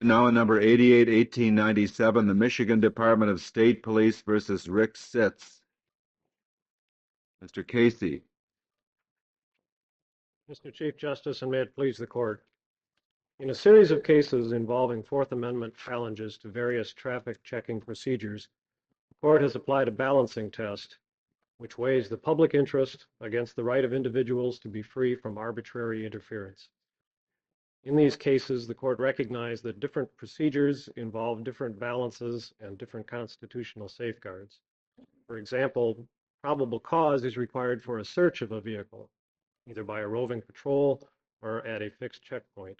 Now in number 88-1897, the Michigan Department of State Police versus Rick Sitz. Mr. Casey. Mr. Chief Justice, and may it please the court. In a series of cases involving Fourth Amendment challenges to various traffic checking procedures, the court has applied a balancing test which weighs the public interest against the right of individuals to be free from arbitrary interference. In these cases, the court recognized that different procedures involve different balances and different constitutional safeguards. For example, probable cause is required for a search of a vehicle, either by a roving patrol or at a fixed checkpoint.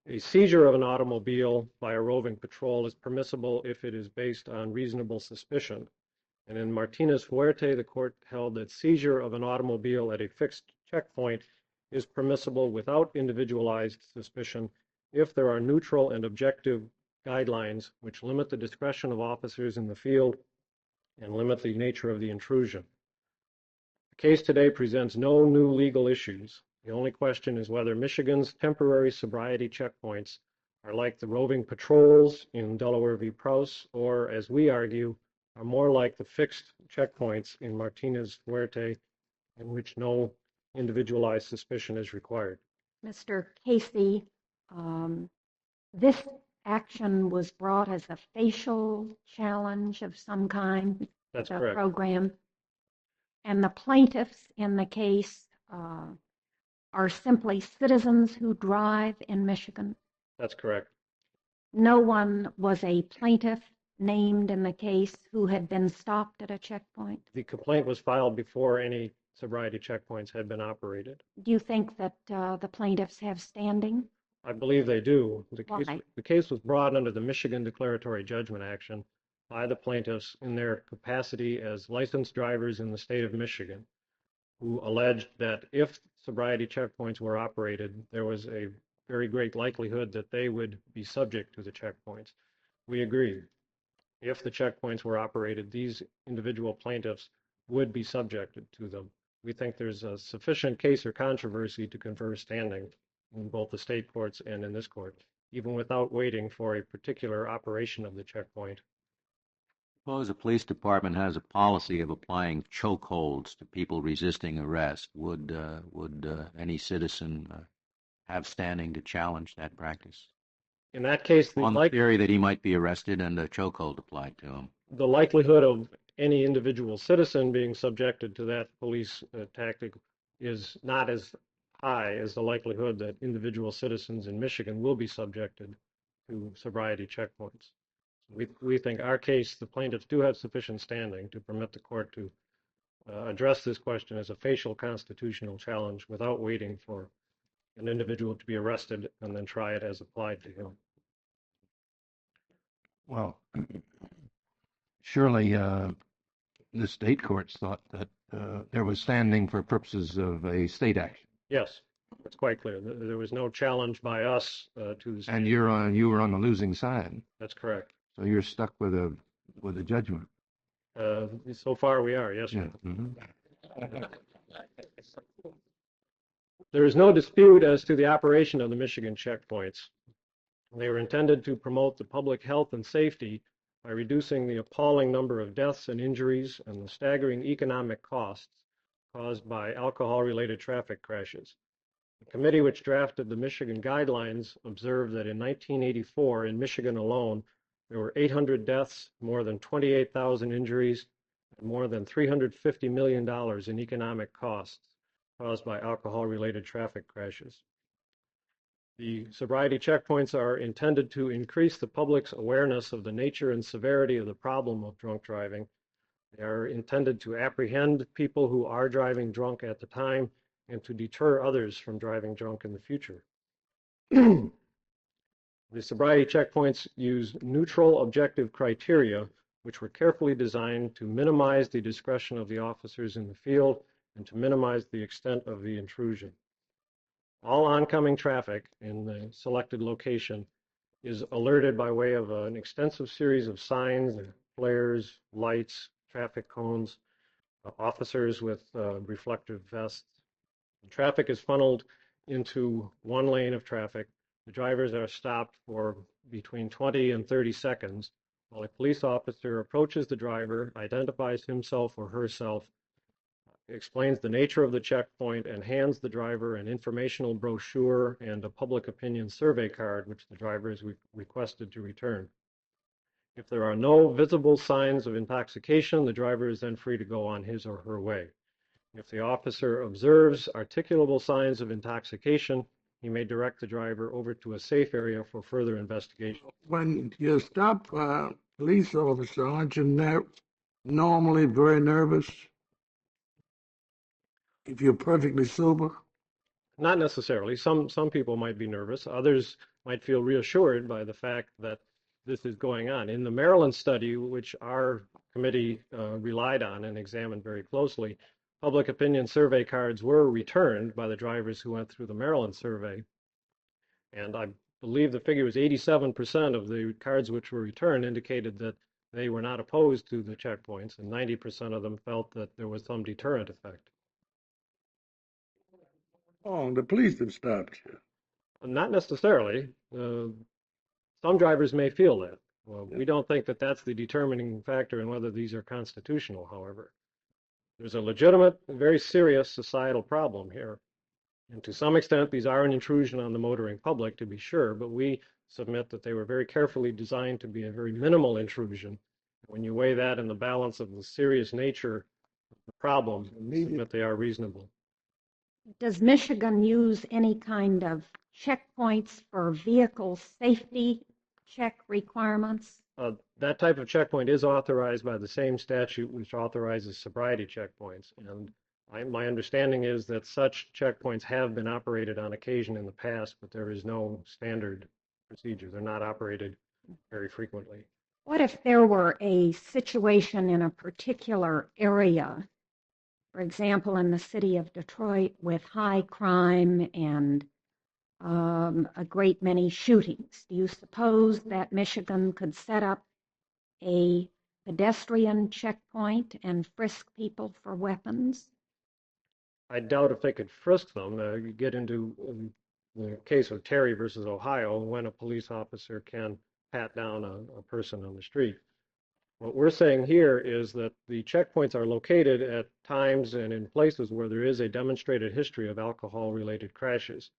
A seizure of an automobile by a roving patrol is permissible if it is based on reasonable suspicion. And in Martinez-Huerte, the court held that seizure of an automobile at a fixed checkpoint is permissible without individualized suspicion if there are neutral and objective guidelines which limit the discretion of officers in the field and limit the nature of the intrusion. The case today presents no new legal issues. The only question is whether Michigan's temporary sobriety checkpoints are like the roving patrols in Delaware v. Prowse, or, as we argue, are more like the fixed checkpoints in Martinez-Huerte, in which no individualized suspicion is required. Mr. Casey, this action was brought as a facial challenge of some kind. That's the correct. Program. And the plaintiffs in the case are simply citizens who drive in Michigan. That's correct. No one was a plaintiff named in the case who had been stopped at a checkpoint. The complaint was filed before any sobriety checkpoints had been operated. Do you think that the plaintiffs have standing? I believe they do. Why? The case was brought under the Michigan Declaratory Judgment Action by the plaintiffs in their capacity as licensed drivers in the state of Michigan, who alleged that if sobriety checkpoints were operated, there was a very great likelihood that they would be subject to the checkpoints. We agree. If the checkpoints were operated, these individual plaintiffs would be subjected to them. We think there's a sufficient case or controversy to confer standing in both the state courts and in this court, even without waiting for a particular operation of the checkpoint. Suppose a police department has a policy of applying chokeholds to people resisting arrest. Would any citizen have standing to challenge that practice? In that case, on the theory that he might be arrested and a chokehold applied to him? The likelihood of any individual citizen being subjected to that police tactic is not as high as the likelihood that individual citizens in Michigan will be subjected to sobriety checkpoints. We think our case, the plaintiffs do have sufficient standing to permit the court to address this question as a facial constitutional challenge without waiting for an individual to be arrested and then try it as applied to him. Well, surely the state courts thought that there was standing for purposes of a state action. Yes, it's quite clear. There was no challenge by us to the state. And you were on the losing side. That's correct. So you're stuck with a judgment. So far we are, yes. Yeah. Mm-hmm. There is no dispute as to the operation of the Michigan checkpoints. They were intended to promote the public health and safety by reducing the appalling number of deaths and injuries and the staggering economic costs caused by alcohol-related traffic crashes. The committee which drafted the Michigan guidelines observed that in 1984, in Michigan alone, there were 800 deaths, more than 28,000 injuries, and more than $350 million in economic costs caused by alcohol-related traffic crashes. The sobriety checkpoints are intended to increase the public's awareness of the nature and severity of the problem of drunk driving. They are intended to apprehend people who are driving drunk at the time and to deter others from driving drunk in the future. The sobriety checkpoints use neutral objective criteria, which were carefully designed to minimize the discretion of the officers in the field and to minimize the extent of the intrusion. All oncoming traffic in the selected location is alerted by way of an extensive series of signs, flares, lights, traffic cones, officers with reflective vests. Traffic is funneled into one lane of traffic the drivers are stopped for between 20 and 30 seconds while a police officer approaches the driver, identifies himself or herself, explains the nature of the checkpoint, and hands the driver an informational brochure and a public opinion survey card, which the driver is requested to return. If there are no visible signs of intoxication, the driver is then free to go on his or her way. If the officer observes articulable signs of intoxication, he may direct the driver over to a safe area for further investigation. When you stop a police officer, aren't you normally very nervous if you're perfectly sober? Not necessarily. Some people might be nervous. Others might feel reassured by the fact that this is going on. In the Maryland study, which our committee relied on and examined very closely, public opinion survey cards were returned by the drivers who went through the Maryland survey. And I believe the figure was 87% of the cards which were returned indicated that they were not opposed to the checkpoints, and 90% of them felt that there was some deterrent effect. Oh, the police have stopped you. Not necessarily. Some drivers may feel that. Well, we don't think that that's the determining factor in whether these are constitutional, however. There's a legitimate, very serious societal problem here. And to some extent, these are an intrusion on the motoring public, to be sure, but we submit that they were very carefully designed to be a very minimal intrusion. When you weigh that in the balance of the serious nature of the problem, we submit they are reasonable. Does Michigan use any kind of checkpoints for vehicle safety check requirements? That type of checkpoint is authorized by the same statute which authorizes sobriety checkpoints. And my understanding is that such checkpoints have been operated on occasion in the past, but there is no standard procedure. They're not operated very frequently. What if there were a situation in a particular area, for example, in the city of Detroit, with high crime and a great many shootings? Do you suppose that Michigan could set up a pedestrian checkpoint and frisk people for weapons? I doubt if they could frisk them. You get into the case of Terry versus Ohio, when a police officer can pat down a person on the street. What we're saying here is that the checkpoints are located at times and in places where there is a demonstrated history of alcohol-related crashes.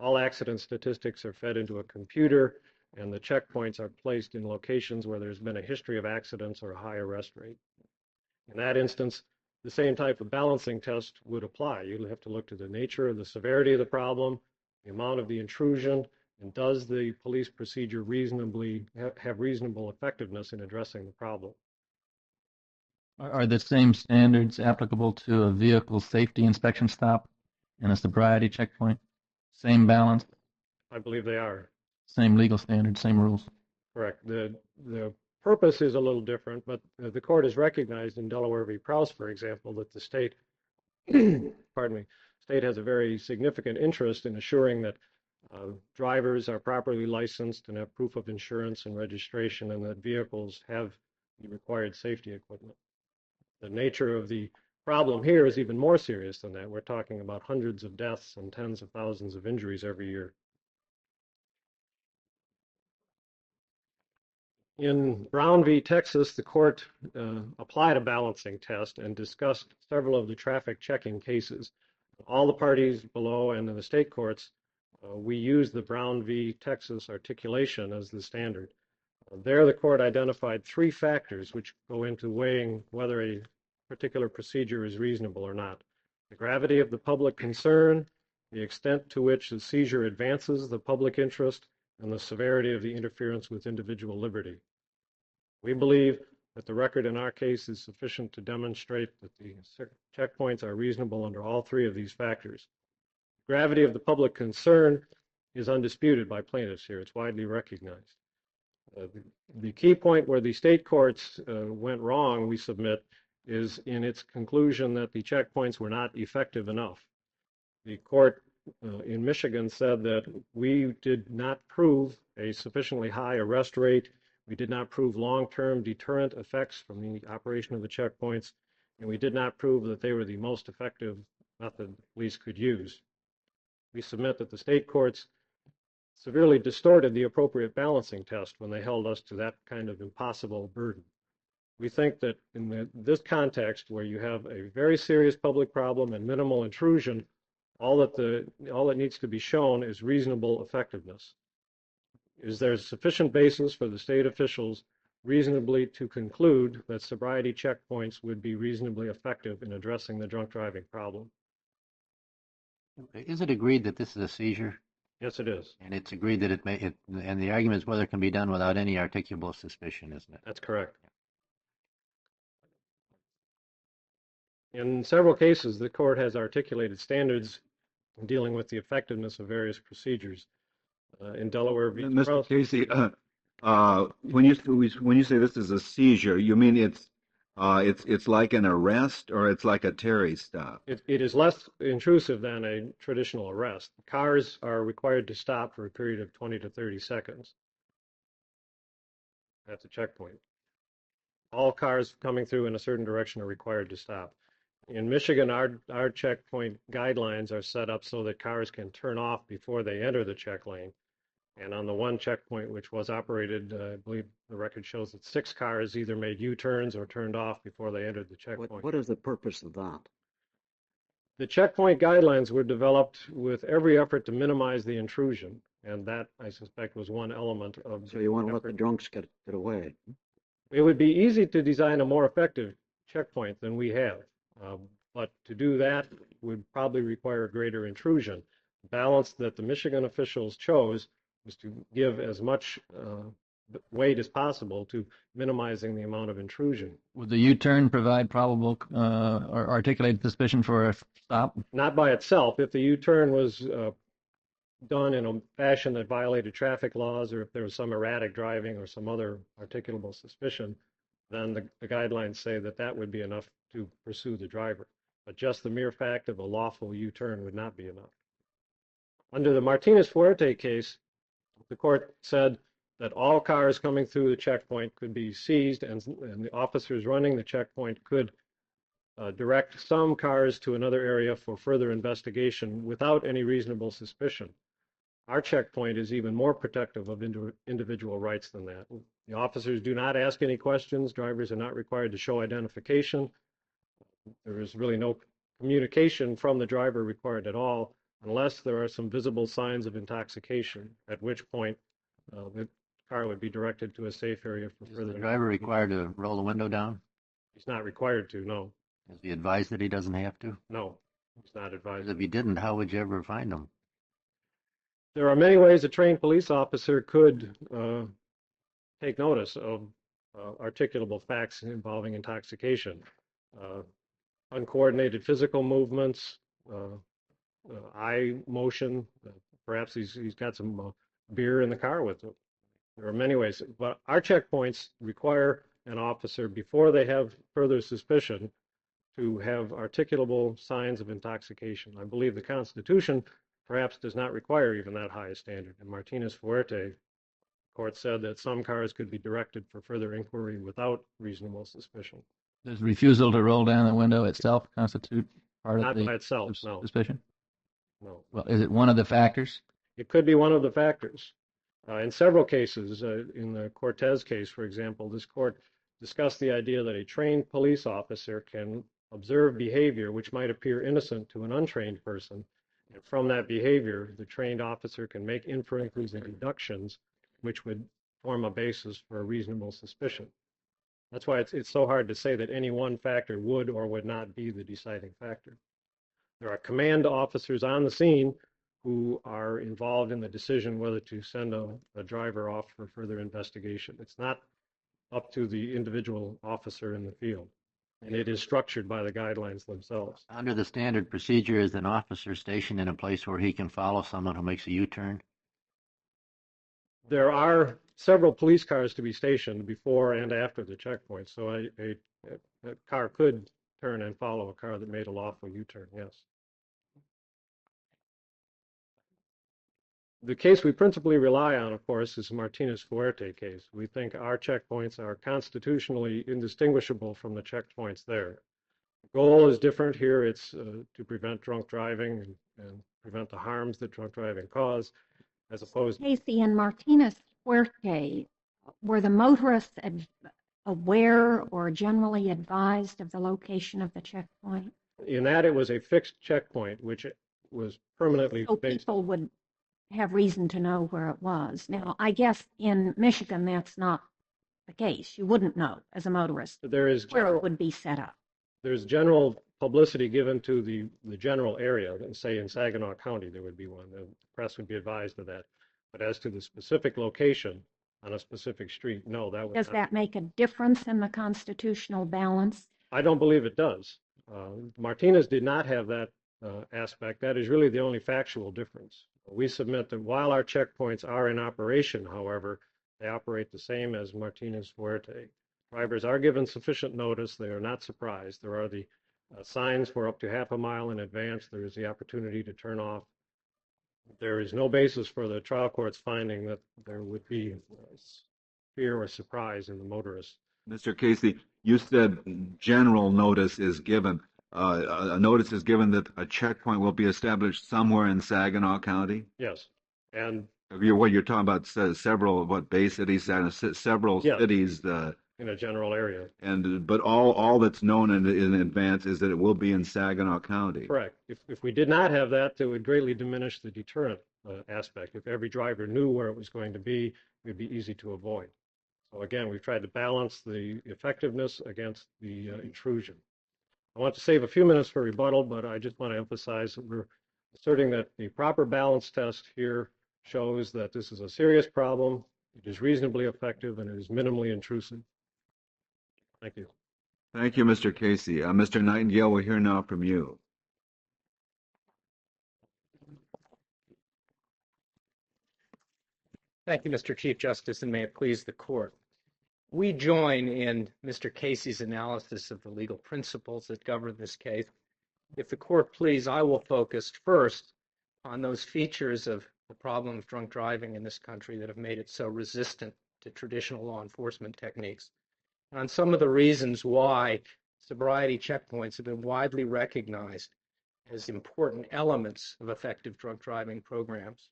All accident statistics are fed into a computer, and the checkpoints are placed in locations where there's been a history of accidents or a high arrest rate. In that instance, the same type of balancing test would apply. You'd have to look to the nature of the severity of the problem, the amount of the intrusion, and does the police procedure reasonably have reasonable effectiveness in addressing the problem. Are the same standards applicable to a vehicle safety inspection stop and a sobriety checkpoint? Same balance? I believe they are. Same legal standards, same rules? Correct. The purpose is a little different, but the court has recognized in Delaware v. Prowse, for example, that the state, state has a very significant interest in assuring that drivers are properly licensed and have proof of insurance and registration, and that vehicles have the required safety equipment. The nature of the problem here is even more serious than that. We're talking about hundreds of deaths and tens of thousands of injuries every year. In Brown v. Texas, the court applied a balancing test and discussed several of the traffic checking cases. All the parties below and in the state courts, we use the Brown v. Texas articulation as the standard. There, the court identified three factors which go into weighing whether a particular procedure is reasonable or not: the gravity of the public concern, the extent to which the seizure advances the public interest, and the severity of the interference with individual liberty. We believe that the record in our case is sufficient to demonstrate that the checkpoints are reasonable under all three of these factors. The gravity of the public concern is undisputed by plaintiffs here. It's widely recognized. The key point where the state courts went wrong, we submit, is in its conclusion that the checkpoints were not effective enough. The court in Michigan said that we did not prove a sufficiently high arrest rate, we did not prove long-term deterrent effects from the operation of the checkpoints, and we did not prove that they were the most effective method police could use. We submit that the state courts severely distorted the appropriate balancing test when they held us to that kind of impossible burden. We think that in this context, where you have a very serious public problem and minimal intrusion, all that needs to be shown is reasonable effectiveness. Is there sufficient basis for the state officials reasonably to conclude that sobriety checkpoints would be reasonably effective in addressing the drunk driving problem? Is it agreed that this is a seizure? Yes, it is. And it's agreed that and the argument is whether it can be done without any articulable suspicion, isn't it? That's correct. In several cases, the court has articulated standards in dealing with the effectiveness of various procedures. In Delaware v. Mr. Krause, Casey, when you say this is a seizure, you mean it's like an arrest or it's like a Terry stop? it is less intrusive than a traditional arrest. Cars are required to stop for a period of 20 to 30 seconds at the checkpoint. All cars coming through in a certain direction are required to stop. In Michigan, our checkpoint guidelines are set up so that cars can turn off before they enter the check lane. And on the one checkpoint which was operated, I believe the record shows that 6 cars either made U-turns or turned off before they entered the checkpoint. What is the purpose of that? The checkpoint guidelines were developed with every effort to minimize the intrusion, and that, I suspect, was one element of. So you want to let the drunks get away? It would be easy to design a more effective checkpoint than we have, but to do that would probably require greater intrusion. The balance that the Michigan officials chose was to give as much weight as possible to minimizing the amount of intrusion. Would the U-turn provide probable or articulated suspicion for a stop? Not by itself. If the U-turn was done in a fashion that violated traffic laws, or if there was some erratic driving or some other articulable suspicion, then the guidelines say that that would be enough to pursue the driver. But just the mere fact of a lawful U-turn would not be enough. Under the Martinez-Fuerte case, the court said that all cars coming through the checkpoint could be seized, and the officers running the checkpoint could direct some cars to another area for further investigation without any reasonable suspicion. Our checkpoint is even more protective of individual rights than that. The officers do not ask any questions. Drivers are not required to show identification. There is really no communication from the driver required at all, unless there are some visible signs of intoxication, at which point the car would be directed to a safe area for further. Is the driver required to roll the window down? He's not required to, no. Is he advised that he doesn't have to? No, he's not advised. Because if he didn't, how would you ever find him? There are many ways a trained police officer could take notice of articulable facts involving intoxication. Uncoordinated physical movements, eye motion, perhaps he's got some beer in the car with him. There are many ways, but our checkpoints require an officer, before they have further suspicion, to have articulable signs of intoxication. I believe the Constitution perhaps does not require even that high a standard. In Martinez-Fuerte, the court said that some cars could be directed for further inquiry without reasonable suspicion. Does refusal to roll down the window itself constitute part Not of the by itself, no. suspicion? No. Well, is it one of the factors? It could be one of the factors. In several cases, in the Cortez case, for example, this court discussed the idea that a trained police officer can observe behavior which might appear innocent to an untrained person. And from that behavior, the trained officer can make inferences and deductions which would form a basis for a reasonable suspicion. That's why it's so hard to say that any one factor would or would not be the deciding factor. There are command officers on the scene who are involved in the decision whether to send a driver off for further investigation. It's not up to the individual officer in the field, and it is structured by the guidelines themselves. Under the standard procedure, is an officer stationed in a place where he can follow someone who makes a U-turn? There are several police cars to be stationed before and after the checkpoint, so a car could turn and follow a car that made a lawful U-turn, yes. The case we principally rely on, of course, is the Martinez-Fuerte case. We think our checkpoints are constitutionally indistinguishable from the checkpoints there. The goal is different here. It's to prevent drunk driving and prevent the harms that drunk driving cause. as opposed. Casey and Martinez Fuerte, were the motorists aware or generally advised of the location of the checkpoint? In that, it was a fixed checkpoint, which was permanently So based. people would have reason to know where it was. Now, I guess in Michigan, that's not the case. You wouldn't know as a motorist There is where it would be set up. there's general publicity given to the general area, and say in Saginaw County, there would be one. The press would be advised of that. But as to the specific location on a specific street, no, that would Does not. that make a difference in the constitutional balance? I don't believe it does. Martinez did not have that aspect. That is really the only factual difference. We submit that while our checkpoints are in operation, however, they operate the same as Martinez Fuerte. Drivers are given sufficient notice. They are not surprised. There are the signs for up to half a mile in advance. There is the opportunity to turn off. There is no basis for the trial court's finding that there would be fear or surprise in the motorist. Mr. Casey, you said general notice is given. A notice is given that a checkpoint will be established somewhere in Saginaw County? Yes. And What you're talking about, several, Bay City, several Yeah. cities, in a general area. but all that's known in advance is that it will be in Saginaw County. Correct. If we did not have that, it would greatly diminish the deterrent aspect. If every driver knew where it was going to be, it would be easy to avoid. So again, we've tried to balance the effectiveness against the intrusion. I want to save a few minutes for rebuttal, but I just want to emphasize that we're asserting that the proper balance test here shows that this is a serious problem, it is reasonably effective, and it is minimally intrusive. Thank you. Thank you, Mr. Casey. Mr. Nightingale, we'll hear now from you. Thank you, Mr. Chief Justice, and may it please the court. We join in Mr. Casey's analysis of the legal principles that govern this case. If the court please, I will focus first on those features of the problem of drunk driving in this country that have made it so resistant to traditional law enforcement techniques, and on some of the reasons why sobriety checkpoints have been widely recognized as important elements of effective drunk driving programs.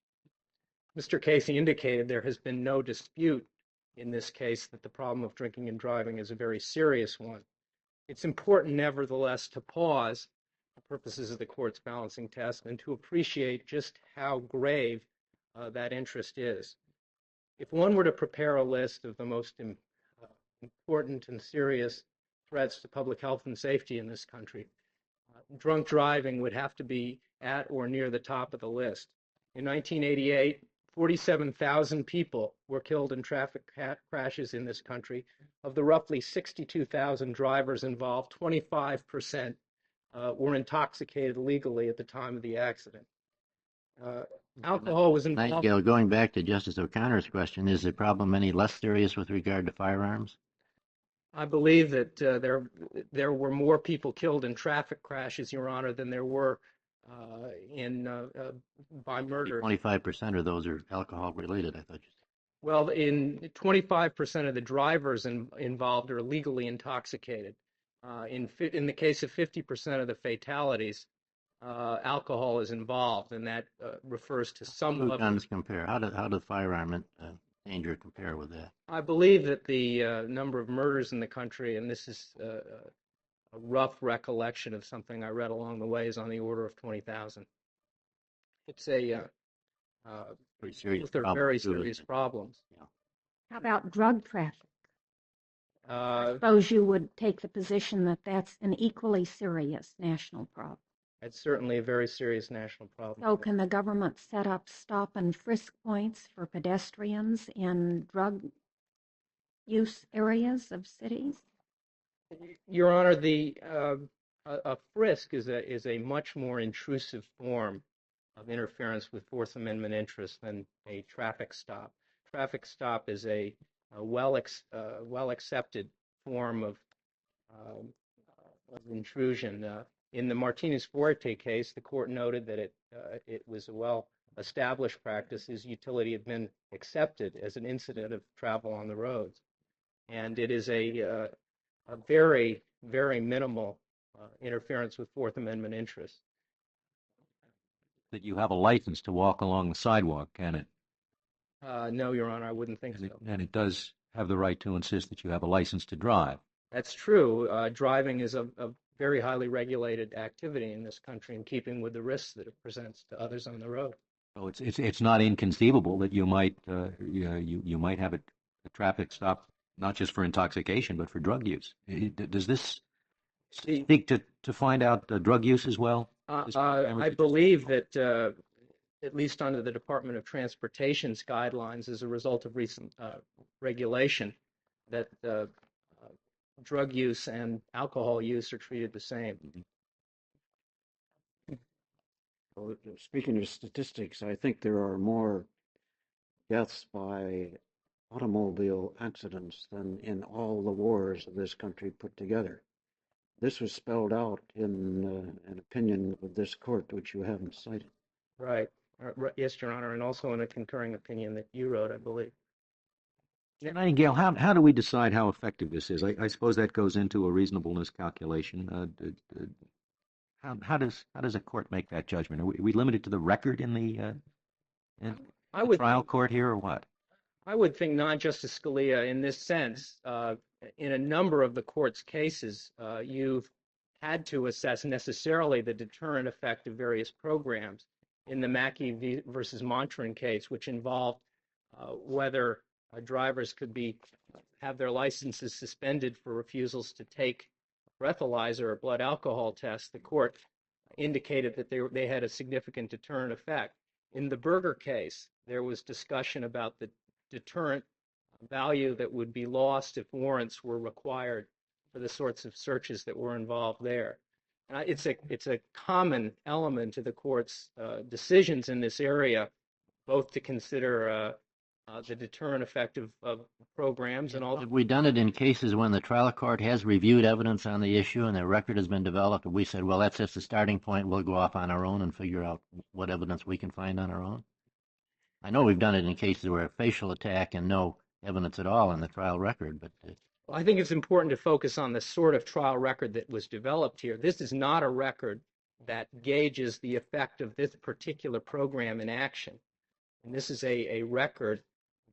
Mr. Casey indicated there has been no dispute in this case that the problem of drinking and driving is a very serious one. It's important, nevertheless, to pause for purposes of the court's balancing test and to appreciate just how grave that interest is. If one were to prepare a list of the most important and serious threats to public health and safety in this country, drunk driving would have to be at or near the top of the list. In 1988, 47,000 people were killed in traffic crashes in this country. Of the roughly 62,000 drivers involved, 25% were intoxicated legally at the time of the accident. Alcohol was involved. Nightingale, going back to Justice O'Connor's question, is the problem any less serious with regard to firearms? I believe that there were more people killed in traffic crashes, Your Honor, than there were by murder. 25% of those are alcohol related, I thought you said. Well, in 25% of the drivers involved are legally intoxicated. In the case of 50% of the fatalities, alcohol is involved, and that refers to some level. How do guns compare? How do firearm danger compare with that? I believe that the number of murders in the country, and this is a rough recollection of something I read along the way, is on the order of 20,000. It's a Pretty serious they're problem, very too, isn't serious it? problems. Yeah. How about drug traffic? I suppose you would take the position that that's an equally serious national problem. It's certainly a very serious national problem. So can the government set up stop and frisk points for pedestrians in drug use areas of cities? Your Honor, a frisk is a much more intrusive form of interference with Fourth Amendment interests than a traffic stop. Traffic stop is a well accepted form of intrusion. In the Martinez-Fuerte case, the court noted that it was a well-established practice. His utility had been accepted as an incident of travel on the roads, and it is a very, very minimal interference with Fourth Amendment interests. That you have a license to walk along the sidewalk, can it? No, Your Honor, I wouldn't think so. And it does have the right to insist that you have a license to drive. That's true. Driving is a very highly regulated activity in this country, in keeping with the risks that it presents to others on the road. So it's not inconceivable that you might you might have a traffic stop not just for intoxication but for drug use. Does this seek to find out drug use as well? I believe that at least under the Department of Transportation's guidelines, as a result of recent regulation, that drug use and alcohol use are treated the same. Well, speaking of statistics, I think there are more deaths by automobile accidents than in all the wars of this country put together. This was spelled out in an opinion of this court, which you haven't cited. Right. Yes, Your Honor, and also in a concurring opinion that you wrote, I believe. Nightingale, how do we decide how effective this is? I suppose that goes into a reasonableness calculation. How does a court make that judgment? Are we limited to the record in the trial court here, or what? I would think not, Justice Scalia, in this sense. In a number of the court's cases, you've had to assess necessarily the deterrent effect of various programs. In the Mackey versus Montran case, which involved whether drivers could have their licenses suspended for refusals to take breathalyzer or blood alcohol tests, the court indicated that they had a significant deterrent effect. In the Berger case, there was discussion about the deterrent value that would be lost if warrants were required for the sorts of searches that were involved there. It's a common element to the court's decisions in this area, both to consider the deterrent effect of programs and all. Have we done it in cases when the trial court has reviewed evidence on the issue and the record has been developed, and we said, well, that's just the starting point, we'll go off on our own and figure out what evidence we can find on our own? I know we've done it in cases where a facial attack and no evidence at all in the trial record, but... Well, I think it's important to focus on the sort of trial record that was developed here. This is not a record that gauges the effect of this particular program in action. And this is a record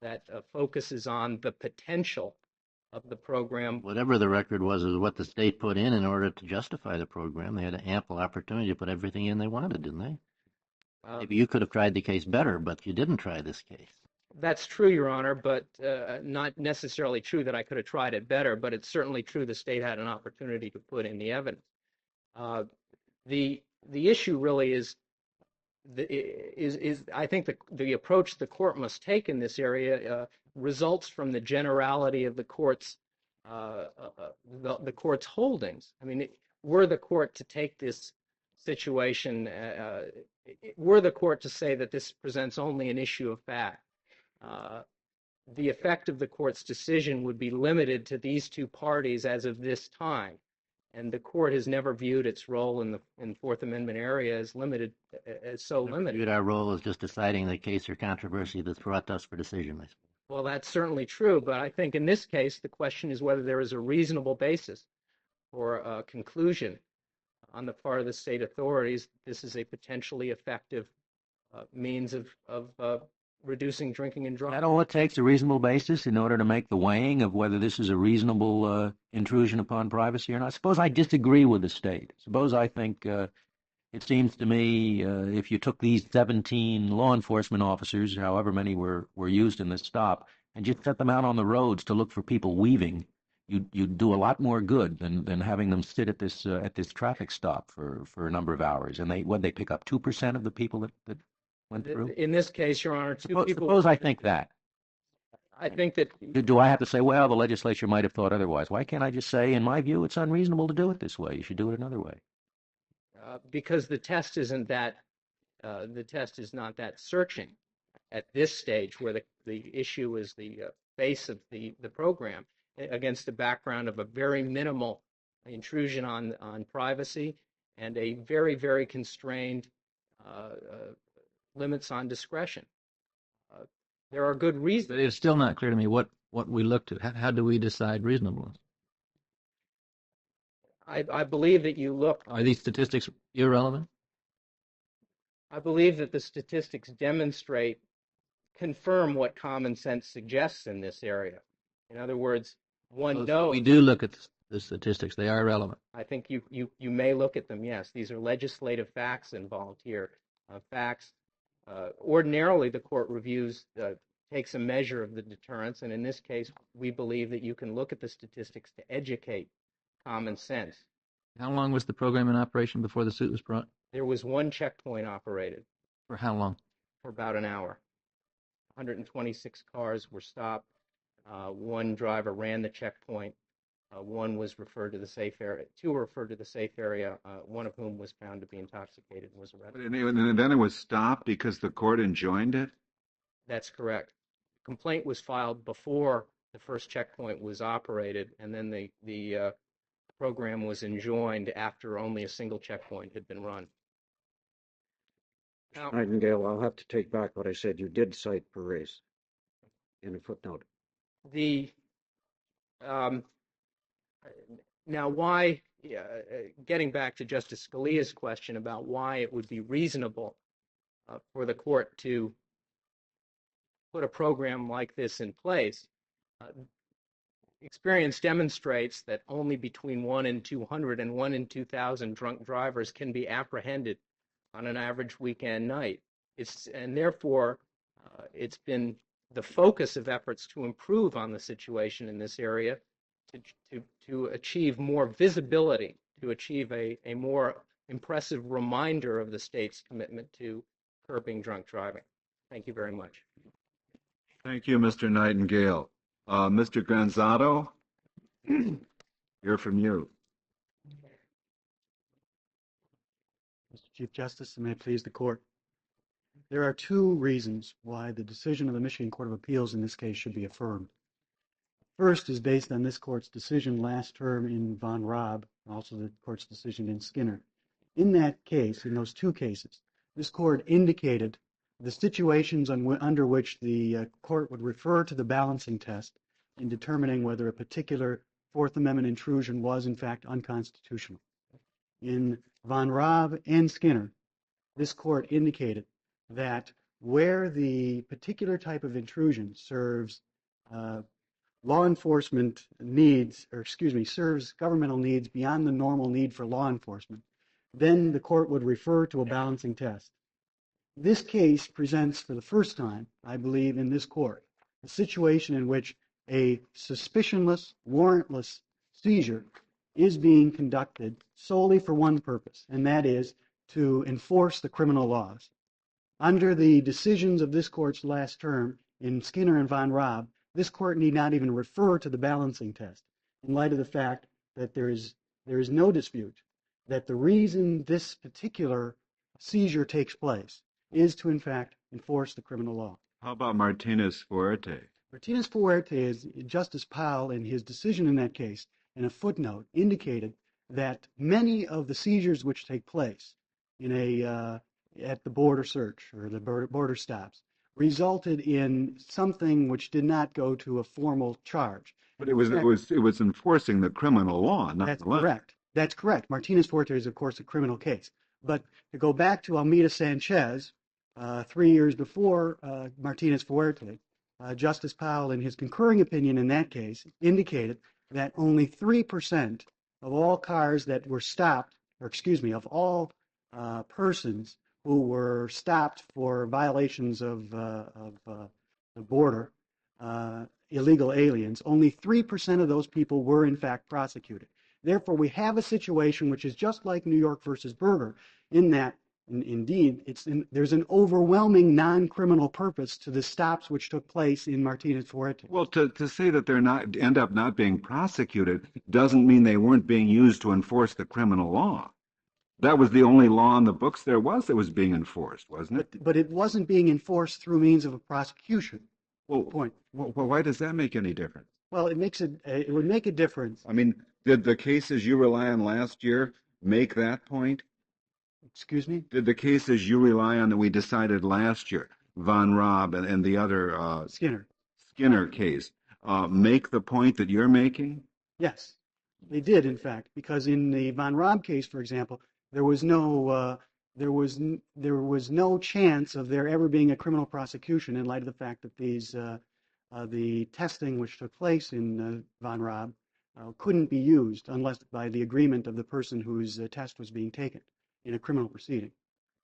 that focuses on the potential of the program. Whatever the record was is what the state put in order to justify the program. They had an ample opportunity to put everything in they wanted, didn't they? Maybe you could have tried the case better, but you didn't try this case. That's true, Your Honor, but not necessarily true that I could have tried it better, but it's certainly true the state had an opportunity to put in the evidence. The issue really is I think the approach the court must take in this area results from the generality of the court's holdings. I mean, were the court to take this situation, were the court to say that this presents only an issue of fact, the effect of the court's decision would be limited to these two parties as of this time. And the court has never viewed its role in the Fourth Amendment area as limited, as so limited. Viewed our role as just deciding the case or controversy that's brought us for decision. Well, that's certainly true, but I think in this case the question is whether there is a reasonable basis for a conclusion on the part of the state authorities. This is a potentially effective means of reducing drinking and driving. That all it takes, a reasonable basis in order to make the weighing of whether this is a reasonable intrusion upon privacy or not. Suppose I disagree with the state. Suppose I think it seems to me if you took these 17 law enforcement officers, however many were used in this stop, and just set them out on the roads to look for people weaving, you'd do a lot more good than having them sit at this traffic stop for a number of hours. And they pick up 2% of the people that went through? In this case, Your Honor, people... Suppose I think that. I think that... Do I have to say, well, the legislature might have thought otherwise? Why can't I just say, in my view, it's unreasonable to do it this way. You should do it another way. Because the test isn't that... the test is not that searching at this stage, where the issue is the base of the program, against the background of a very minimal intrusion on privacy and a very, very constrained limits on discretion. There are good reasons. But it's still not clear to me what we look to. How do we decide reasonableness? I believe that you look... Are these statistics irrelevant? I believe that the statistics demonstrate confirm what common sense suggests in this area. In other words, one So knows. we do look at the statistics. They are relevant. I think you may look at them, yes. These are legislative facts involved here. Facts, ordinarily the court reviews, takes a measure of the deterrence, and in this case, we believe that you can look at the statistics to educate common sense. How long was the program in operation before the suit was brought? There was one checkpoint operated. For how long? For about an hour. 126 cars were stopped. One driver ran the checkpoint. One was referred to the safe area. Two were referred to the safe area, one of whom was found to be intoxicated and was arrested. And then it was stopped because the court enjoined it? That's correct. The complaint was filed before the first checkpoint was operated, and then the program was enjoined after only a single checkpoint had been run. Now, Nightingale, I'll have to take back what I said. You did cite Perez in a footnote. Now, why, getting back to Justice Scalia's question about why it would be reasonable for the court to put a program like this in place, experience demonstrates that only between 1 in 200 and 1 in 2,000 drunk drivers can be apprehended on an average weekend night. And therefore, it's been the focus of efforts to improve on the situation in this area, to achieve more visibility, to achieve a more impressive reminder of the state's commitment to curbing drunk driving. Thank you very much. Thank you, Mr. Nightingale. Mr. Granzato, hear from you. Mr. Chief Justice, and may it please the court. There are two reasons why the decision of the Michigan Court of Appeals in this case should be affirmed. First is based on this court's decision last term in Von Raab, and also the court's decision in Skinner. In that case, in those two cases, this court indicated the situations under which the court would refer to the balancing test in determining whether a particular Fourth Amendment intrusion was in fact unconstitutional. In Von Raab and Skinner, this court indicated that where the particular type of intrusion serves law enforcement needs, serves governmental needs beyond the normal need for law enforcement, then the court would refer to a balancing test. This case presents for the first time, I believe, in this court, a situation in which a suspicionless, warrantless seizure is being conducted solely for one purpose, and that is to enforce the criminal laws. Under the decisions of this court's last term in Skinner and Von Raab, this court need not even refer to the balancing test in light of the fact that there is no dispute that the reason this particular seizure takes place is to, in fact, enforce the criminal law. How about Martinez-Fuerte? Martinez-Fuerte, Justice Powell, in his decision in that case, in a footnote, indicated that many of the seizures which take place in at the border search or the border stops resulted in something which did not go to a formal charge. But it was enforcing the criminal law, not That's the law. correct. That's correct. Martinez-Fuerte is, of course, a criminal case. But to go back to Almeida-Sanchez, 3 years before Martinez-Fuerte, Justice Powell, in his concurring opinion in that case, indicated that only 3% of all cars that were stopped, of all persons who were stopped for violations of the border, illegal aliens, only 3% of those people were in fact prosecuted. Therefore, we have a situation which is just like New York versus Berger, in that, indeed, there's an overwhelming non-criminal purpose to the stops which took place in Martinez-Fuerte. Well, to say that they're end up not being prosecuted doesn't mean they weren't being used to enforce the criminal law. That was the only law in the books there was that was being enforced, wasn't it? But it wasn't being enforced through means of a prosecution. Well, why does that make any difference? Well, it would make a difference. I mean, did the cases you rely on last year make that point? Excuse me? Did the cases you rely on that we decided last year, Von Raab and the other Skinner case, make the point that you're making? Yes, they did, in fact, because in the Von Raab case, for example, there was no there was no chance of there ever being a criminal prosecution in light of the fact that the testing which took place in Von Raab couldn't be used unless by the agreement of the person whose test was being taken in a criminal proceeding.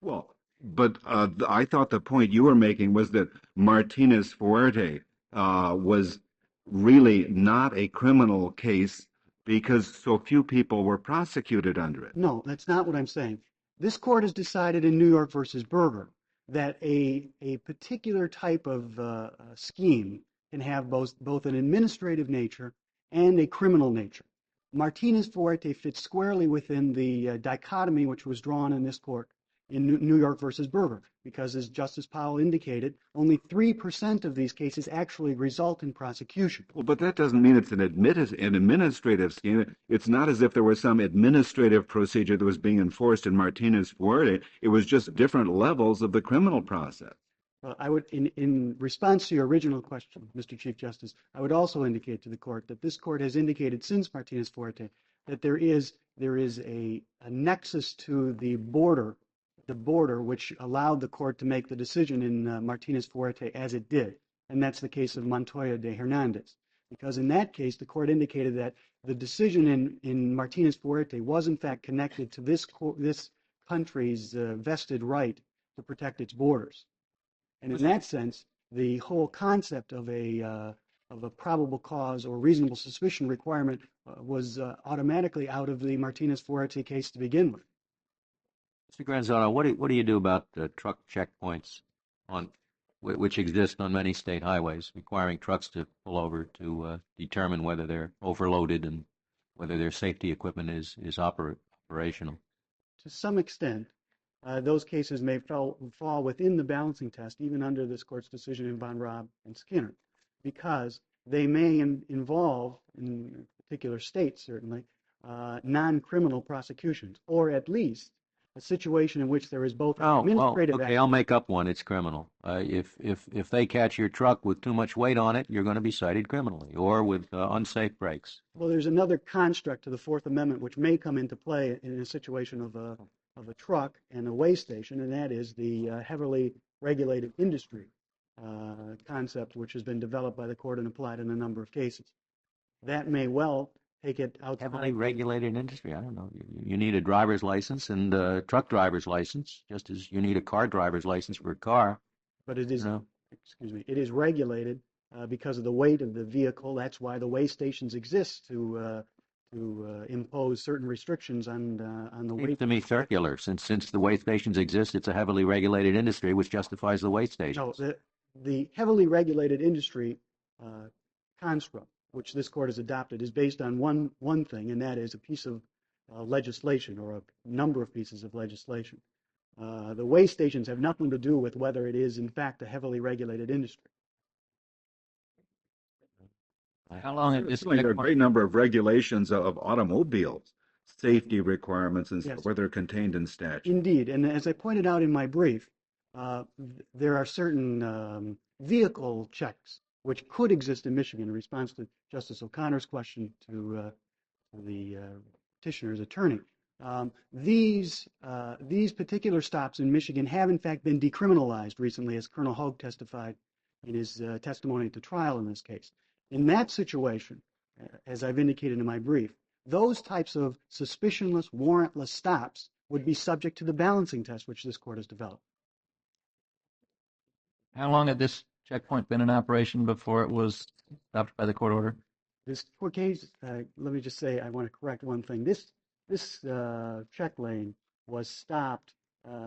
Well, but I thought the point you were making was that Martinez Fuerte was really not a criminal case because so few people were prosecuted under it. No, that's not what I'm saying. This court has decided in New York versus Berger that a particular type of scheme can have both an administrative nature and a criminal nature. Martinez Fuerte fits squarely within the dichotomy which was drawn in this court in New York versus Berger, because as Justice Powell indicated, only 3% of these cases actually result in prosecution. Well, but that doesn't mean it's an administrative scheme. It's not as if there was some administrative procedure that was being enforced in Martinez Fuerte. It was just different levels of the criminal process. I would, in response to your original question, Mr. Chief Justice, I would also indicate to the court that this court has indicated since Martinez Fuerte that there is a nexus to the border which allowed the court to make the decision in Martinez Fuerte as it did, and that's the case of Montoya de Hernandez. Because in that case, the court indicated that the decision in Martinez Fuerte was in fact connected to this country's vested right to protect its borders. And in that sense, the whole concept of a probable cause or reasonable suspicion requirement was automatically out of the Martinez Fuerte case to begin with. Mr. Granzano, what do you do about the truck checkpoints which exist on many state highways, requiring trucks to pull over to determine whether they're overloaded and whether their safety equipment is operational? To some extent, those cases may fall within the balancing test, even under this court's decision in Von Raab and Skinner, because they may involve, in particular states certainly, non-criminal prosecutions, or at least a situation in which there is both administrative okay, I'll make up one. It's criminal. If they catch your truck with too much weight on it, you're going to be cited criminally, or with unsafe brakes. Well, there's another construct to the Fourth Amendment which may come into play in a situation of a truck and a weigh station, and that is the heavily regulated industry concept, which has been developed by the court and applied in a number of cases. That may well take it outside. Heavily regulated industry? I don't know. You need a driver's license and a truck driver's license, just as you need a car driver's license for a car. But it is, it is regulated because of the weight of the vehicle. That's why the weigh stations exist to impose certain restrictions on the weight. Seems to me circular. Since the weigh stations exist, it's a heavily regulated industry, which justifies the weigh stations. No, the heavily regulated industry construct, which this court has adopted, is based on one thing, and that is a piece of legislation or a number of pieces of legislation. The weigh stations have nothing to do with whether it is in fact a heavily regulated industry. How long has this? There are a great number of regulations of automobiles, safety requirements, and Yes. where they're contained in statute. Indeed, and as I pointed out in my brief, there are certain vehicle checks which could exist in Michigan in response to Justice O'Connor's question to the petitioner's attorney. These particular stops in Michigan have in fact been decriminalized recently, as Colonel Hogue testified in his testimony at the trial in this case. In that situation, as I've indicated in my brief, those types of suspicionless, warrantless stops would be subject to the balancing test which this court has developed. How long had this checkpoint been in operation before it was stopped by the court order? This court case, let me just say, I want to correct one thing. This check lane was stopped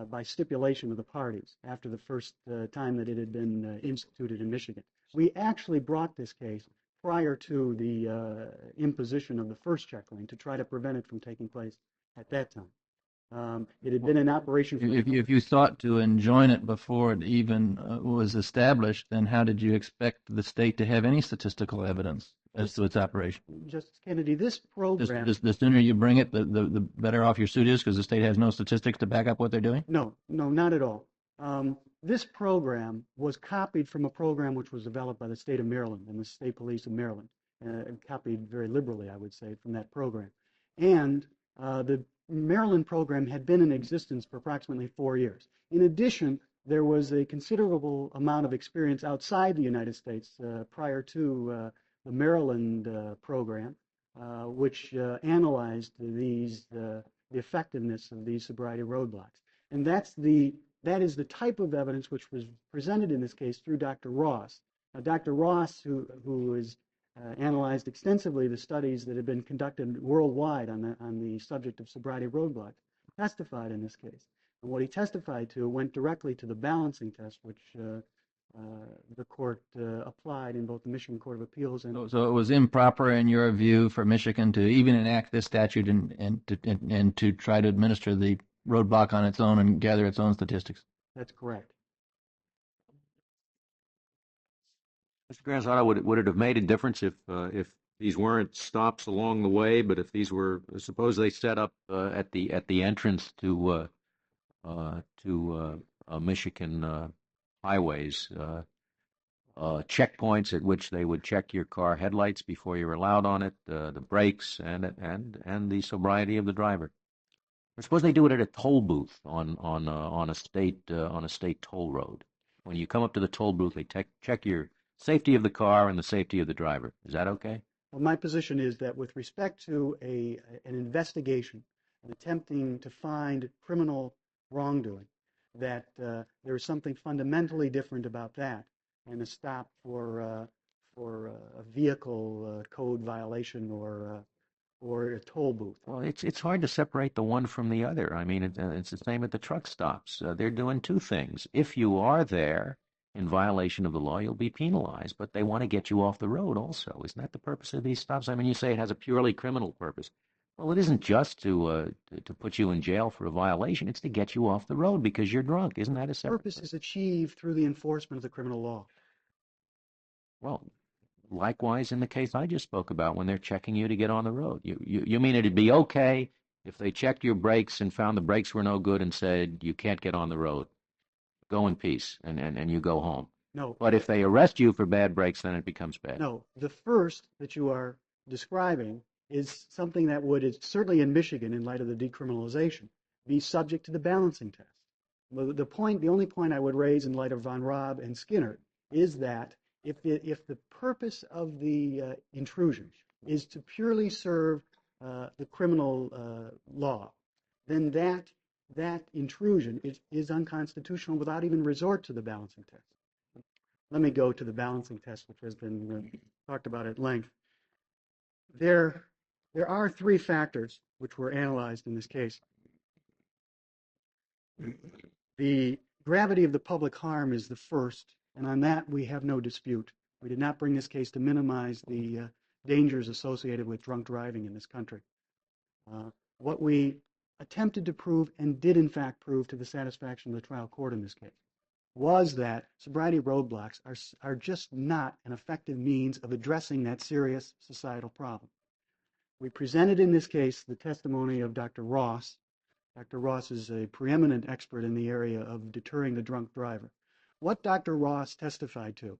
by stipulation of the parties after the first time that it had been instituted in Michigan. We actually brought this case prior to the imposition of the first check lane to try to prevent it from taking place at that time. It had been in operation. If you thought to enjoin it before it even was established, then how did you expect the state to have any statistical evidence as to its operation? Justice Kennedy, this program... The sooner you bring it, the better off your suit is, because the state has no statistics to back up what they're doing? No, not at all. This program was copied from a program which was developed by the state of Maryland and the state police of Maryland, and copied very liberally, I would say, from that program. And the Maryland program had been in existence for approximately 4 years. In addition, there was a considerable amount of experience outside the United States prior to the Maryland program, which analyzed the effectiveness of these sobriety roadblocks. And that is the type of evidence which was presented in this case through Dr. Ross. Now, Dr. Ross, who has analyzed extensively the studies that have been conducted worldwide on the subject of sobriety roadblocks, testified in this case. And what he testified to went directly to the balancing test, which the court applied in both the Michigan Court of Appeals and... So it was improper, in your view, for Michigan to even enact this statute and to try to administer the roadblock on its own and gather its own statistics? That's correct. Mr. Granzotta, would it have made a difference if these weren't stops along the way, but if these were, suppose they set up at the entrance to Michigan highways, checkpoints at which they would check your car headlights before you were allowed on it, the brakes, and the sobriety of the driver? Or suppose they do it at a toll booth on a state toll road. When you come up to the toll booth, they check your safety of the car and the safety of the driver. Is that okay? Well, my position is that with respect to an investigation and attempting to find criminal wrongdoing, that there is something fundamentally different about that and a stop for a vehicle code violation or a toll booth. Well, it's hard to separate the one from the other. I mean, it's the same at the truck stops. They're doing two things. If you are there in violation of the law, you'll be penalized, but they want to get you off the road also. Isn't that the purpose of these stops? I mean, you say it has a purely criminal purpose. Well, it isn't just to put you in jail for a violation. It's to get you off the road because you're drunk. Isn't that a separate purpose? Is achieved through the enforcement of the criminal law. Well, likewise in the case I just spoke about when they're checking you to get on the road. You mean it'd be okay if they checked your brakes and found the brakes were no good and said you can't get on the road? Go in peace, and you go home. No. But if they arrest you for bad brakes, then it becomes bad. No. The first that you are describing is something that would, certainly in Michigan, in light of the decriminalization, be subject to the balancing test. The only point I would raise in light of Von Raab and Skinner is that if the purpose of the intrusion is to purely serve the criminal law, then that intrusion is unconstitutional without even resort to the balancing test. Let me go to the balancing test, which has been talked about at length. There are three factors which were analyzed in this case. The gravity of the public harm is the first, and on that we have no dispute. We did not bring this case to minimize the dangers associated with drunk driving in this country. What we attempted to prove, and did in fact prove to the satisfaction of the trial court in this case, was that sobriety roadblocks are just not an effective means of addressing that serious societal problem. We presented in this case the testimony of Dr. Ross. Dr. Ross is a preeminent expert in the area of deterring the drunk driver. What Dr. Ross testified to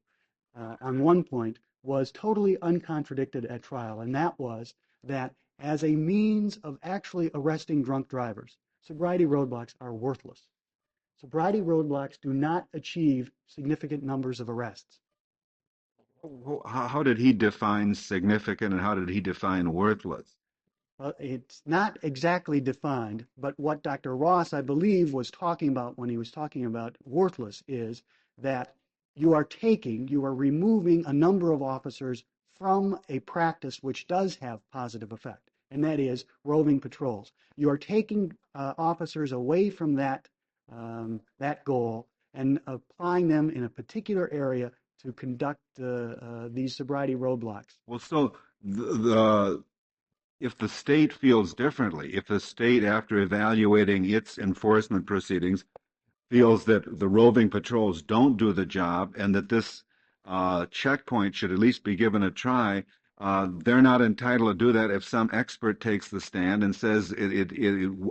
on one point was totally uncontradicted at trial, and that was that as a means of actually arresting drunk drivers, sobriety roadblocks are worthless. Sobriety roadblocks do not achieve significant numbers of arrests. How did he define significant and how did he define worthless? It's not exactly defined, but what Dr. Ross, I believe, was talking about when he was talking about worthless is that you are removing a number of officers from a practice which does have positive effect, and that is roving patrols. You are taking officers away from that goal and applying them in a particular area to conduct these sobriety roadblocks. Well, so if the state feels differently, if the state, after evaluating its enforcement proceedings, feels that the roving patrols don't do the job and that this checkpoint should at least be given a try, they're not entitled to do that if some expert takes the stand and says,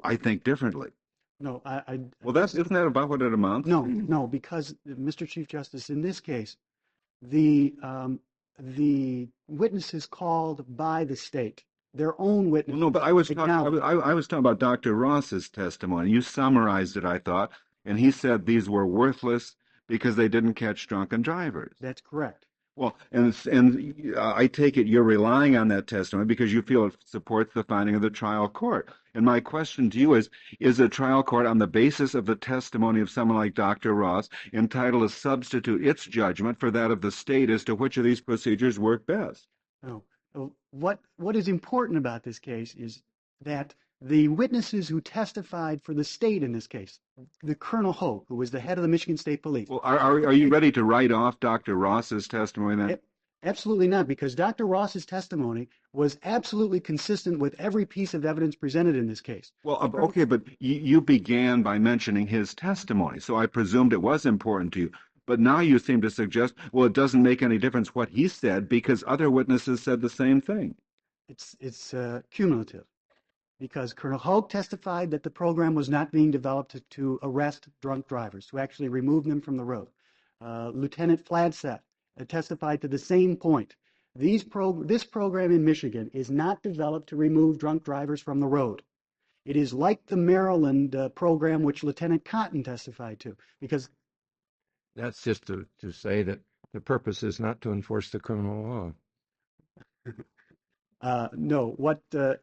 I think differently. No, well, isn't that about what it amounts to? No, because, Mr. Chief Justice, in this case, the witnesses called by the state their own witnesses. No, but I was talking about Dr. Ross's testimony. You summarized it, I thought, and he said these were worthless because they didn't catch drunken drivers. That's correct. Well, and I take it you're relying on that testimony because you feel it supports the finding of the trial court. And my question to you is a trial court on the basis of the testimony of someone like Dr. Ross entitled to substitute its judgment for that of the state as to which of these procedures work best? Oh, what is important about this case is that the witnesses who testified for the state in this case, the Colonel Hope, who was the head of the Michigan State Police. Well, are you ready to write off Dr. Ross's testimony then? Absolutely not, because Dr. Ross's testimony was absolutely consistent with every piece of evidence presented in this case. Well, okay, but you began by mentioning his testimony, so I presumed it was important to you. But now you seem to suggest, well, it doesn't make any difference what he said because other witnesses said the same thing. It's cumulative, because Colonel Hope testified that the program was not being developed to arrest drunk drivers, to actually remove them from the road. Lieutenant Fladseth testified to the same point. This program in Michigan is not developed to remove drunk drivers from the road. It is like the Maryland program which Lieutenant Cotton testified to, because that's just to say that the purpose is not to enforce the criminal law. No,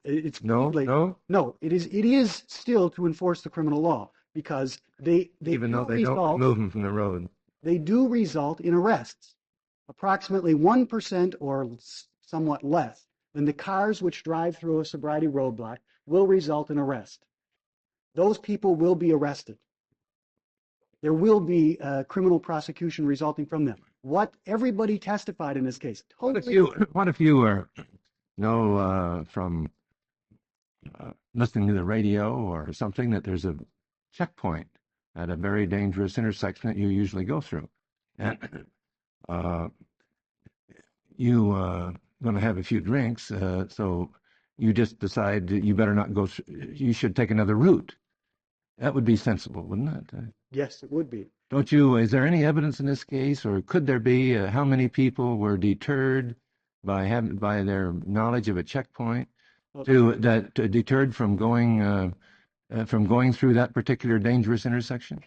it's no. It is still to enforce the criminal law, because they even though they don't move them from the road, they do result in arrests. Approximately 1% or somewhat less than the cars which drive through a sobriety roadblock will result in arrest. Those people will be arrested. There will be criminal prosecution resulting from them. What everybody testified in this case. Totally. What if you know from listening to the radio or something that there's a checkpoint at a very dangerous intersection that you usually go through, and you going to have a few drinks, so you just decide that you better not go. You should take another route. That would be sensible, wouldn't it? Yes, it would be. Don't you? Is there any evidence in this case, or could there be? How many people were deterred by their knowledge of a checkpoint, deterred from going through that particular dangerous intersection?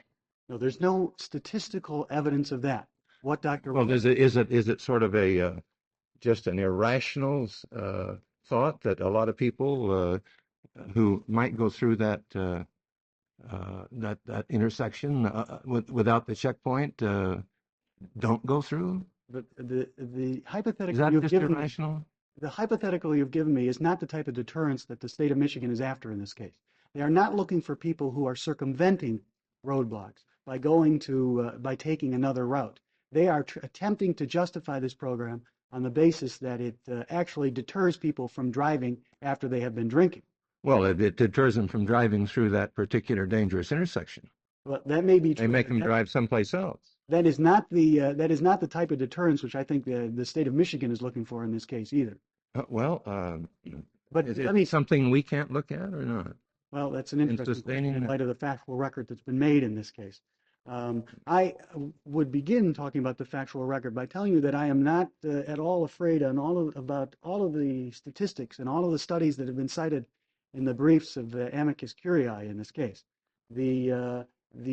No, there's no statistical evidence of that. What Dr. Well, is it sort of a just an irrational thought that a lot of people who might go through that intersection without the checkpoint don't go through? The hypothetical is that just irrational? The hypothetical you've given me is not the type of deterrence that the state of Michigan is after in this case. They are not looking for people who are circumventing roadblocks by taking another route. They are attempting to justify this program on the basis that it actually deters people from driving after they have been drinking. Well, it deters them from driving through that particular dangerous intersection. Well, that may be true. They make them drive someplace else. That is not the type of deterrence which I think the state of Michigan is looking for in this case either. But is it something we can't look at or not? Well, that's an interesting question in light of the factual record that's been made in this case. I would begin talking about the factual record by telling you that I am not at all afraid about all of the statistics and all of the studies that have been cited in the briefs of amicus curiae in this case. The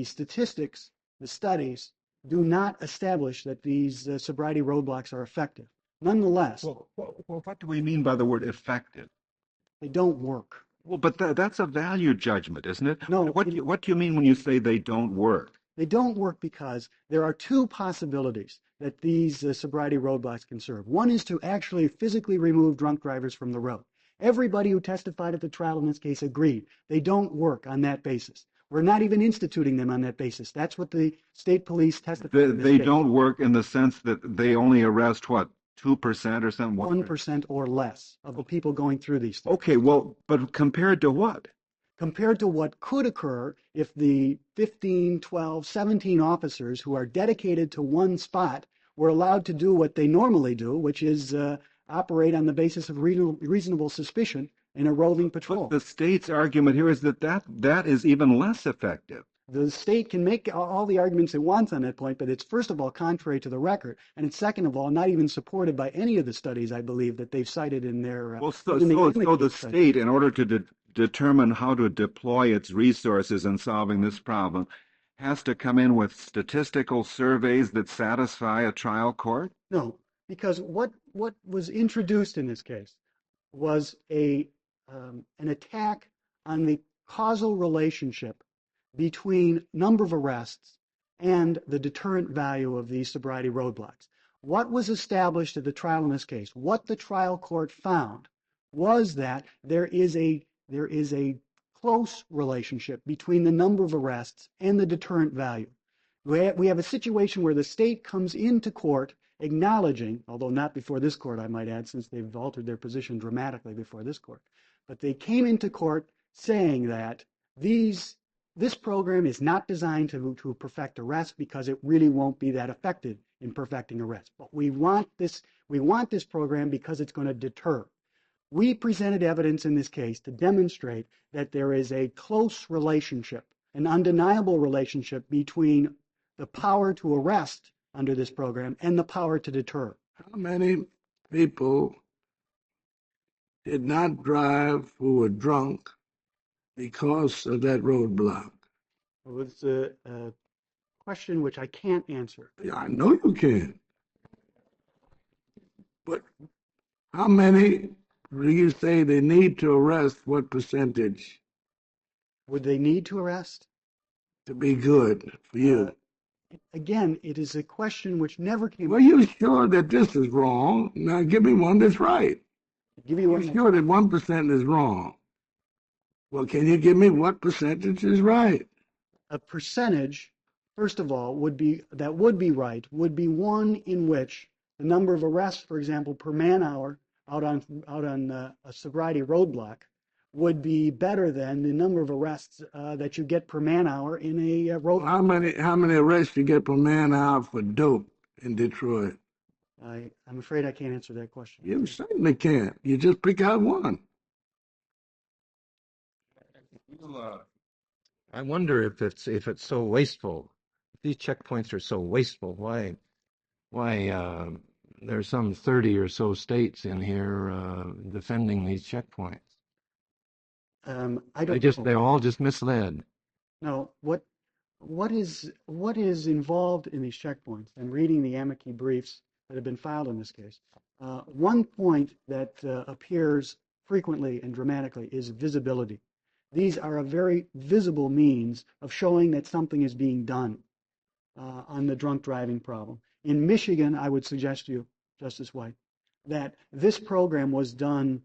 statistics, the studies, do not establish that these sobriety roadblocks are effective. Nonetheless, well, what do we mean by the word effective? They don't work. Well, but that's a value judgment, isn't it? No. What do you mean when you say they don't work? They don't work because there are two possibilities that these sobriety roadblocks can serve. One is to actually physically remove drunk drivers from the road. Everybody who testified at the trial in this case agreed. They don't work on that basis. We're not even instituting them on that basis. That's what the state police testified. They don't work in the sense that they only arrest, 2% or something? 1% or less of the people going through these things. Okay, well, but compared to what? Compared to what could occur if the 15, 12, 17 officers who are dedicated to one spot were allowed to do what they normally do, which is operate on the basis of reasonable suspicion in a roving patrol. But the state's argument here is that is even less effective. The state can make all the arguments it wants on that point, but it's first of all contrary to the record, and it's second of all not even supported by any of the studies, I believe, that they've cited in their. Well, so the state, in order to determine how to deploy its resources in solving this problem, has to come in with statistical surveys that satisfy a trial court? No, because what was introduced in this case was an attack on the causal relationship between number of arrests and the deterrent value of these sobriety roadblocks. What was established at the trial in this case, what the trial court found, was that there is a close relationship between the number of arrests and the deterrent value. We have a situation where the state comes into court acknowledging, although not before this court, I might add, since they've altered their position dramatically before this court, but they came into court saying that this program is not designed to perfect arrest because it really won't be that effective in perfecting arrest. But we want this program because it's going to deter. We presented evidence in this case to demonstrate that there is a close relationship, an undeniable relationship between the power to arrest under this program and the power to deter. How many people did not drive who were drunk because of that roadblock? Well, it's a question which I can't answer. Yeah, I know you can. But how many do you say they need to arrest? What percentage? Would they need to arrest? To be good for you. Again, it is a question which never came up. Well, you sure that this is wrong? Now give me one that's right. Give you one. You're sure that 1% is wrong. Well, can you give me what percentage is right? A percentage, first of all, would be right, would be one in which the number of arrests, for example, per man hour out on a sobriety roadblock would be better than the number of arrests that you get per man hour in a road. How many arrests you get per man hour for dope in Detroit? I'm afraid I can't answer that question. You certainly can't. You just pick out one. I wonder if it's so wasteful. If these checkpoints are so wasteful, why there's some 30 or so states in here defending these checkpoints? I don't know. They're all just misled. No, what is involved in these checkpoints? I'm reading the amici briefs that have been filed in this case. One point that appears frequently and dramatically is visibility. These are a very visible means of showing that something is being done on the drunk driving problem. In Michigan, I would suggest to you, Justice White, that this program was done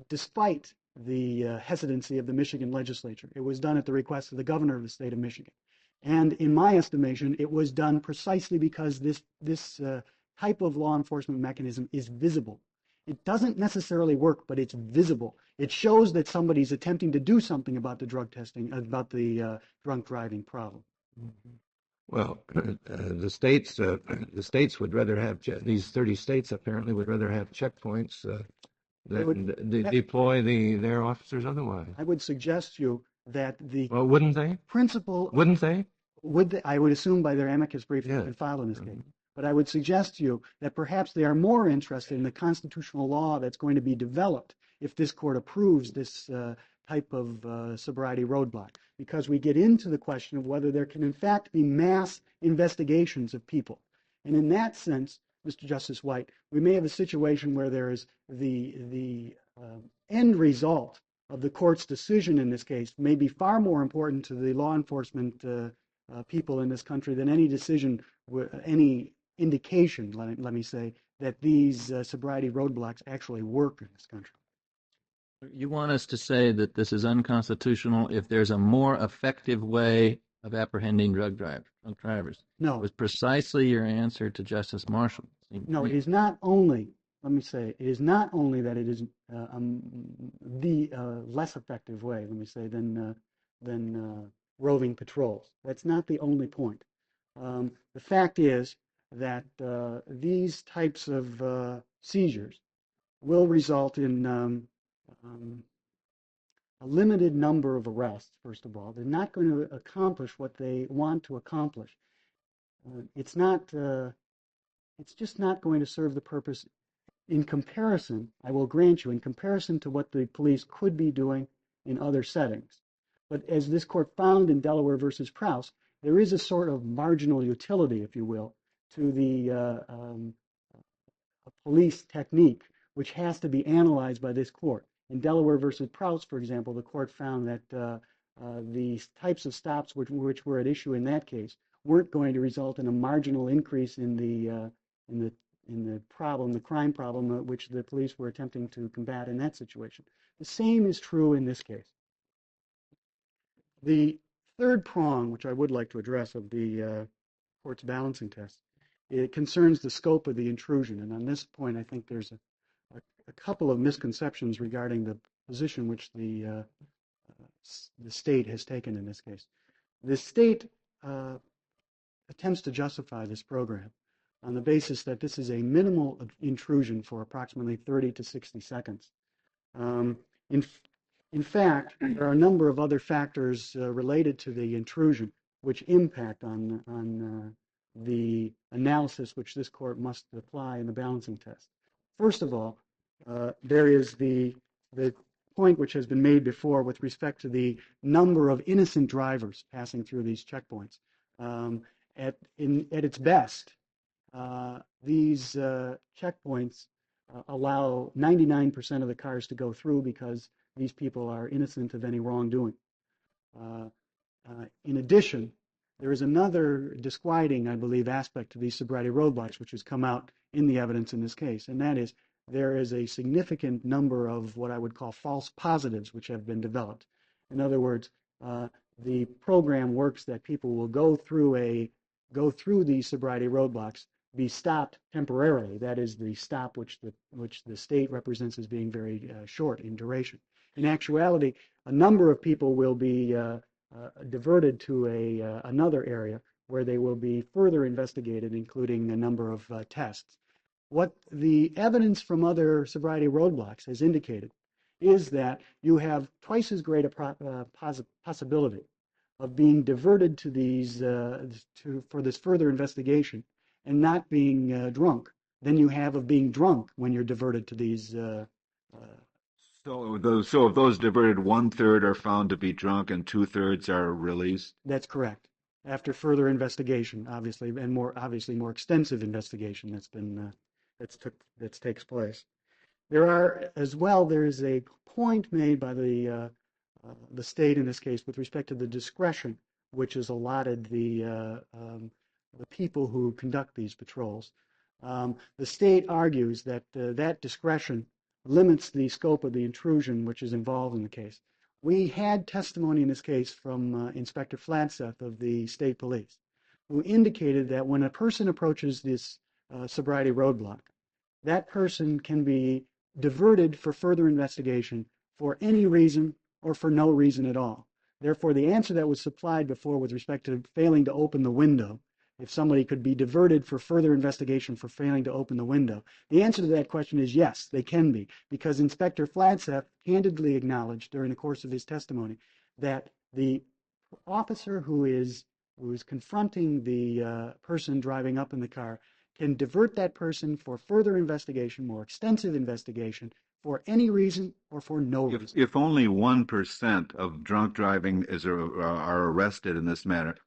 despite the hesitancy of the Michigan legislature. It was done at the request of the governor of the state of Michigan. And in my estimation, it was done precisely because this type of law enforcement mechanism is visible. It doesn't necessarily work, but it's visible. It shows that somebody's attempting to do something about the drug testing, about the drunk driving problem. Well, the states would rather have these 30 states apparently would rather have checkpoints that deploy their officers otherwise. I would suggest to you that wouldn't they? Principle wouldn't they? I would assume by their amicus brief that have been filed in this case. But I would suggest to you that perhaps they are more interested in the constitutional law that's going to be developed if this court approves this type of sobriety roadblock, because we get into the question of whether there can in fact be mass investigations of people. And in that sense, Mr. Justice White, we may have a situation where there is the end result of the court's decision in this case may be far more important to the law enforcement people in this country than any decision, any indication, let me say, that these sobriety roadblocks actually work in this country. You want us to say that this is unconstitutional if there's a more effective way of apprehending drunk drivers? No. It was precisely your answer to Justice Marshall. No, it is not only, let me say, it is not only that it is the less effective way, let me say, than roving patrols. That's not the only point. The fact is that these types of seizures will result in a limited number of arrests, first of all. They're not going to accomplish what they want to accomplish. It's just not going to serve the purpose in comparison, I will grant you, in comparison to what the police could be doing in other settings. But as this court found in Delaware versus Prowse, there is a sort of marginal utility, if you will, to the police technique, which has to be analyzed by this court. In Delaware versus Prowse, for example, the court found that the types of stops which were at issue in that case weren't going to result in a marginal increase in the problem, the crime problem, which the police were attempting to combat in that situation. The same is true in this case. The third prong, which I would like to address of the court's balancing test, it concerns the scope of the intrusion. And on this point, I think there's a couple of misconceptions regarding the position which the state has taken in this case. The state attempts to justify this program on the basis that this is a minimal intrusion for approximately 30 to 60 seconds. In fact, there are a number of other factors related to the intrusion which impact on the analysis which this court must apply in the balancing test. First of all, there is the point which has been made before with respect to the number of innocent drivers passing through these checkpoints. At its best, these checkpoints allow 99% of the cars to go through because these people are innocent of any wrongdoing. In addition, there is another disquieting, I believe, aspect to these sobriety roadblocks, which has come out in the evidence in this case, and that is there is a significant number of what I would call false positives which have been developed. In other words, the program works that people will go through these sobriety roadblocks, be stopped temporarily. That is the stop which the state represents as being very short in duration. In actuality, a number of people will be diverted to another area where they will be further investigated, including a number of tests. What the evidence from other sobriety roadblocks has indicated is that you have twice as great a possibility of being diverted to these for this further investigation and not being drunk than you have of being drunk when you're diverted to these. So of those diverted, 1/3 are found to be drunk and 2/3 are released. That's correct. After further investigation, obviously, and more extensive investigation that takes place. There is a point made by the state in this case with respect to the discretion which is allotted the people who conduct these patrols. The state argues that that discretion limits the scope of the intrusion which is involved in the case. We had testimony in this case from Inspector Fladseth of the state police, who indicated that when a person approaches this sobriety roadblock, that person can be diverted for further investigation for any reason or for no reason at all. Therefore, the answer that was supplied before with respect to failing to open the window, if somebody could be diverted for further investigation for failing to open the window, the answer to that question is yes, they can be, because Inspector Fladseth candidly acknowledged during the course of his testimony that the officer who is confronting the person driving up in the car can divert that person for further investigation, more extensive investigation, for any reason or for no reason. If only 1% of drunk driving are arrested in this manner,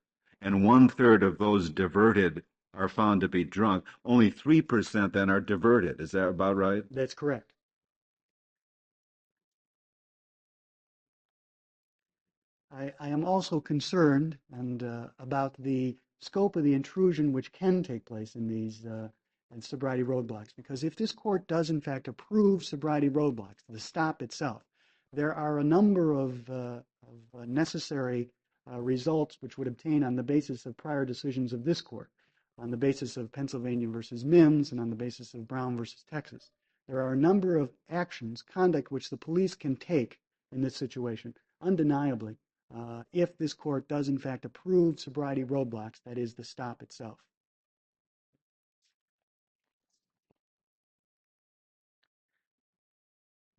and 1/3 of those diverted are found to be drunk, only 3% then are diverted. Is that about right? That's correct. I am also concerned about the scope of the intrusion which can take place in these sobriety roadblocks, because if this court does in fact approve sobriety roadblocks, the stop itself, there are a number of necessary results which would obtain on the basis of prior decisions of this court, on the basis of Pennsylvania versus Mims, and on the basis of Brown versus Texas. There are a number of actions, conduct which the police can take in this situation, undeniably, if this court does in fact approve sobriety roadblocks, that is the stop itself.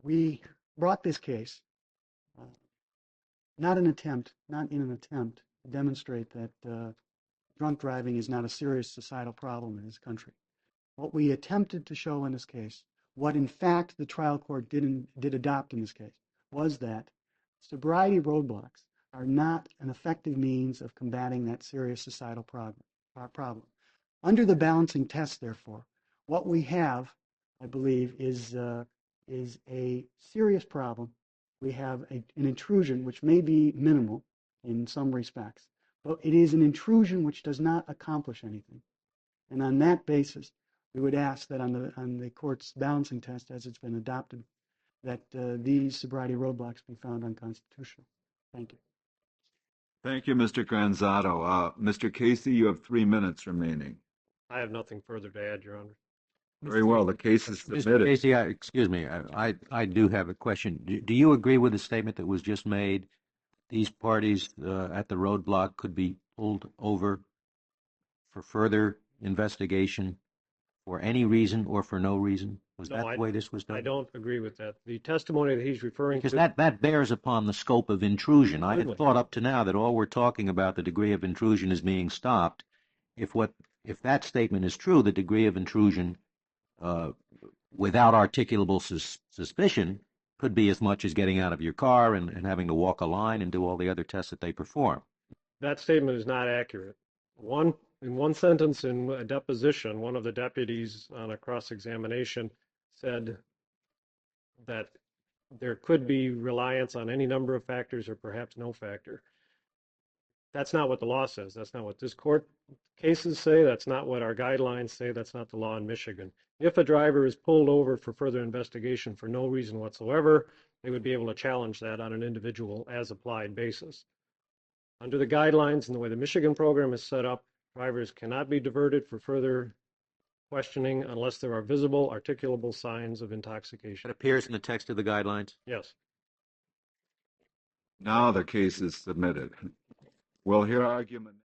We brought this case not in an attempt to demonstrate that drunk driving is not a serious societal problem in this country. What we attempted to show in this case, what in fact the trial court did adopt in this case, was that sobriety roadblocks are not an effective means of combating that serious societal problem. Under the balancing test, therefore, what we have, I believe, is a serious problem. We have an intrusion which may be minimal in some respects, but it is an intrusion which does not accomplish anything. And on that basis, we would ask that on the court's balancing test, as it's been adopted, that these sobriety roadblocks be found unconstitutional. Thank you. Thank you, Mr. Granzato. Mr. Casey, you have 3 minutes remaining. I have nothing further to add, Your Honor. Very well. The case is Mr. submitted. Casey, excuse me, I do have a question. Do you agree with the statement that was just made? These parties at the roadblock could be pulled over for further investigation for any reason or for no reason? Was that the way this was done? I don't agree with that. The testimony that he's referring Because to... that bears upon the scope of intrusion. I had thought up to now that all we're talking about, the degree of intrusion, is being stopped. If that statement is true, the degree of intrusion without articulable suspicion could be as much as getting out of your car and having to walk a line and do all the other tests that they perform. That statement is not accurate. In one sentence in a deposition, one of the deputies on a cross-examination said that there could be reliance on any number of factors or perhaps no factor. That's not what the law says. That's not what this court cases say. That's not what our guidelines say. That's not the law in Michigan. If a driver is pulled over for further investigation for no reason whatsoever, they would be able to challenge that on an individual as applied basis. Under the guidelines and the way the Michigan program is set up, drivers cannot be diverted for further questioning unless there are visible, articulable signs of intoxication. It appears in the text of the guidelines? Yes. Now the case is submitted. We'll hear argument.